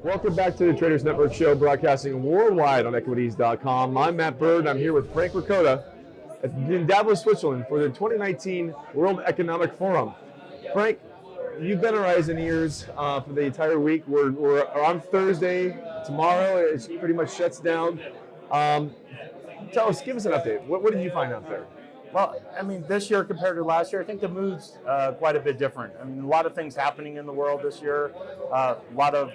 Welcome back to the Traders Network show, broadcasting worldwide on equities.com. I'm Matt Bird. I'm here with Frank Ricotta in Davos, Switzerland for the 2019 World Economic Forum. Frank, you've been our eyes and ears for the entire week. We're on Thursday. Tomorrow it pretty much shuts down. Tell us, give us an update. What did you find out there? Well, I mean, this year compared to last year, I think the mood's quite a bit different. I mean, a lot of things happening in the world this year, a lot of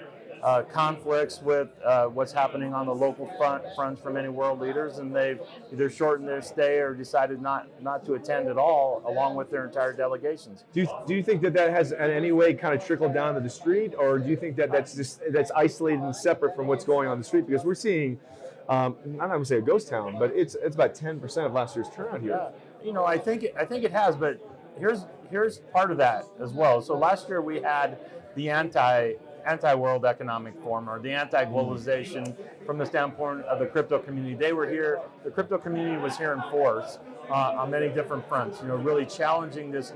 conflicts with what's happening on the local fronts for many world leaders, and they've either shortened their stay or decided not to attend at all, along with their entire delegations. Do you think that has in any way kind of trickled down to the street, or do you think that that's isolated and separate from what's going on the street? Because we're seeing, I'm not going to say a ghost town, but it's about 10% of last year's turnout here. Yeah. You know, I think it has, but here's part of that as well. So last year we had the anti-World Economic Forum, or the anti-globalization from the standpoint of the crypto community. They were here. The crypto community was here in force on many different fronts. You know, really challenging this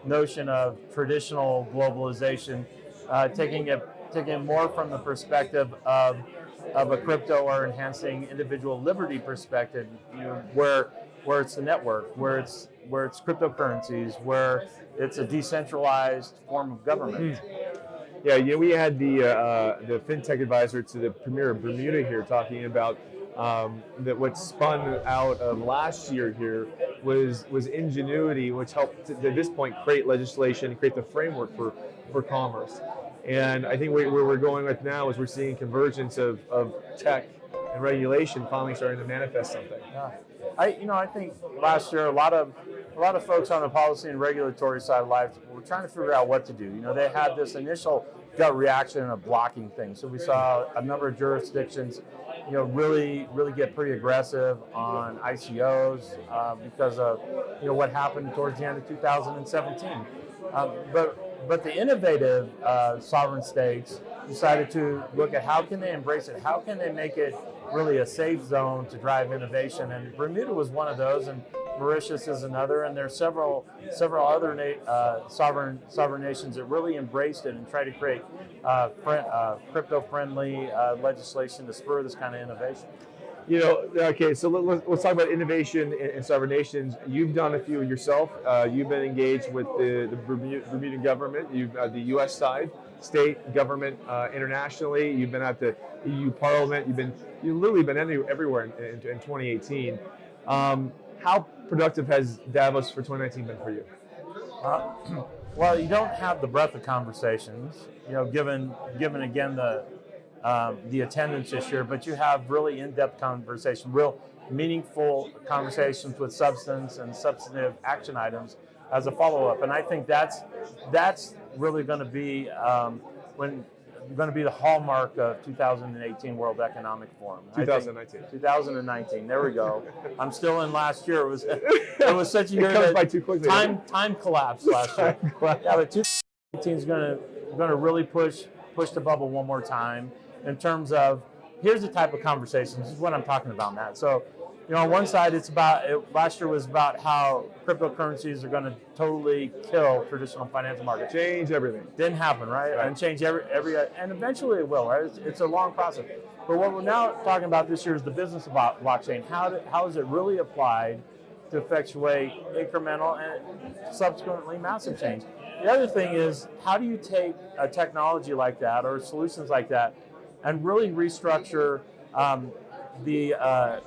notion of traditional globalization, taking it more from the perspective of a crypto or enhancing individual liberty perspective. You know, where it's the network, where it's cryptocurrencies, where it's a decentralized form of government. Yeah, we had the fintech advisor to the Premier of Bermuda here talking about that what spun out of last year here was ingenuity, which helped at this point create legislation, create the framework for commerce. And I think where we're going with now is we're seeing convergence of tech and regulation finally starting to manifest something. Yeah. I think last year a lot of folks on the policy and regulatory side of life were trying to figure out what to do. You know, they had this initial gut reaction of blocking things. So we saw a number of jurisdictions, you know, really get pretty aggressive on ICOs because of, you know, what happened towards the end of 2017. But the innovative sovereign states decided to look at how can they embrace it, how can they make it really a safe zone to drive innovation, and Bermuda was one of those, and Mauritius is another, and there's several other sovereign nations that really embraced it and try to create crypto-friendly legislation to spur this kind of innovation. You know, okay, so let's talk about innovation in sovereign nations. You've done a few yourself. You've been engaged with the Bermudan government. You've the U.S. side, state government internationally. You've been at the EU Parliament. You've literally been everywhere in 2018. How productive has Davos for 2019 been for you? Well, you don't have the breadth of conversations, you know, given again the attendance this year, but you have really in-depth conversation, real meaningful conversations with substance and substantive action items as a follow-up. And I think that's really going to be the hallmark of 2018 World Economic Forum. 2019. There we go. I'm still in last year. It was such a year that by too quickly. Time collapsed last year. Yeah, but 2018 is going to really push the bubble one more time in terms of here's the type of conversations. This is what I'm talking about, Matt. So, you know, on one side, last year was about how cryptocurrencies are going to totally kill traditional financial markets. Change everything. Didn't happen, right? And change every and eventually it will, right? It's a long process. But what we're now talking about this year is the business of blockchain. How is it really applied to effectuate incremental and subsequently massive change? The other thing is, how do you take a technology like that or solutions like that and really restructure the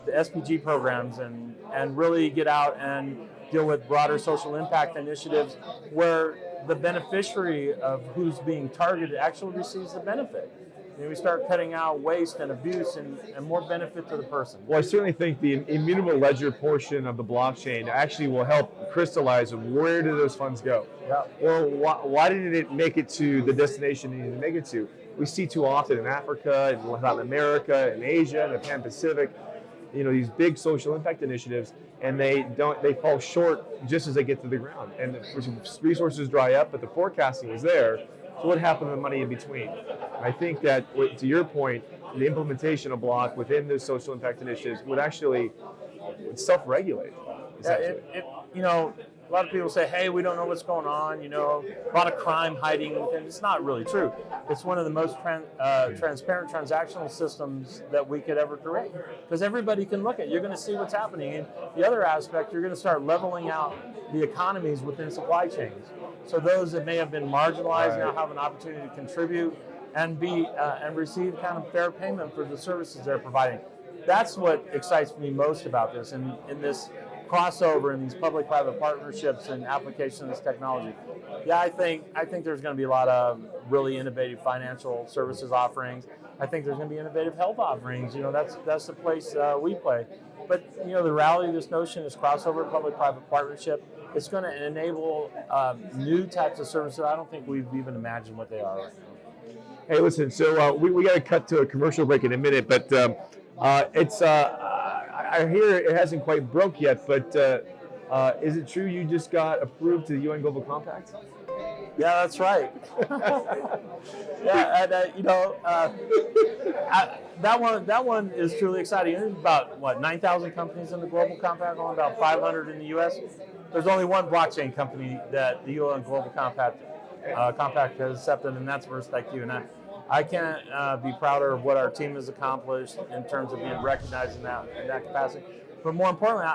SPG programs and really get out and deal with broader social impact initiatives where the beneficiary of who's being targeted actually receives the benefit? And we start cutting out waste and abuse and more benefit to the person. Well, I certainly think the immutable ledger portion of the blockchain actually will help crystallize where do those funds go. Yeah. Or why didn't it make it to the destination it needed to make it to? We see too often in Africa, in Latin America, in Asia, in the Pan-Pacific, you know, these big social impact initiatives, and they fall short just as they get to the ground. And the resources dry up, but the forecasting is there. So what happened to the money in between? I think that, to your point, the implementation of block within those social impact initiatives would actually self-regulate. Yeah, you know, lot of people say, hey, we don't know what's going on, you know, a lot of crime hiding within. It's not really true. It's one of the most transparent transactional systems that we could ever create, because everybody can look at it. You're going to see what's happening. And the other aspect, you're going to start leveling out the economies within supply chains. So those that may have been marginalized now have an opportunity to contribute and be and receive kind of fair payment for the services they're providing. That's what excites me most about this, and in this crossover in these public-private partnerships and application of this technology. Yeah, I think there's going to be a lot of really innovative financial services offerings. I think there's going to be innovative health offerings. You know, that's the place we play. But you know, the reality of this notion is crossover public-private partnership. It's going to enable new types of services. I don't think we've even imagined what they are right now. Hey, listen. So we got to cut to a commercial break in a minute, but it's. I hear it hasn't quite broke yet, but is it true you just got approved to the UN Global Compact? Yeah, that's right. Yeah, and you know, that one is truly exciting. There's about 9,000 companies in the Global Compact, only about 500 in the U.S. There's only one blockchain company that the UN Global Compact has accepted, and that's BurstIQ. And I can't be prouder of what our team has accomplished in terms of being recognized in that capacity. But more importantly,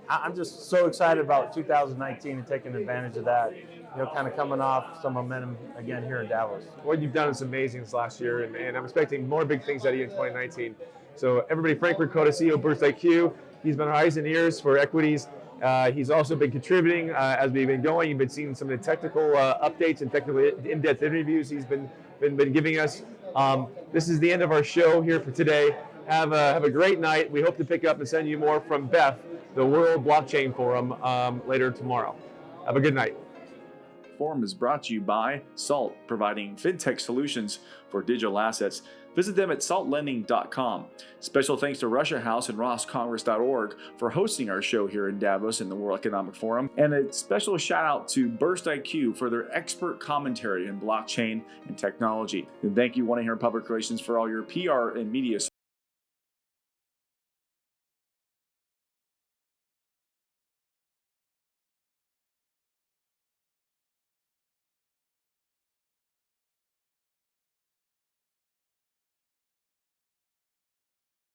I'm just so excited about 2019 and taking advantage of that. You know, kind of coming off some momentum again here in Davos. What you've done is amazing this last year, and I'm expecting more big things out of you in 2019. So everybody, Frank Ricotta, CEO of BurstIQ, he's been our eyes and ears for equities. He's also been contributing as we've been going. You've been seeing some of the technical updates and technical in-depth interviews he's been giving us. This is the end of our show here for today. Have a great night. We hope to pick up and send you more from BEF, the World Blockchain Forum, later tomorrow. Have a good night. Forum is brought to you by Salt, providing fintech solutions for digital assets. Visit them at saltlending.com. Special thanks to Russia House and rosscongress.org for hosting our show here in Davos in the World Economic Forum. And a special shout out to BurstIQ for their expert commentary in blockchain and technology. And thank you, 1-800 Public Relations, for all your PR and media support.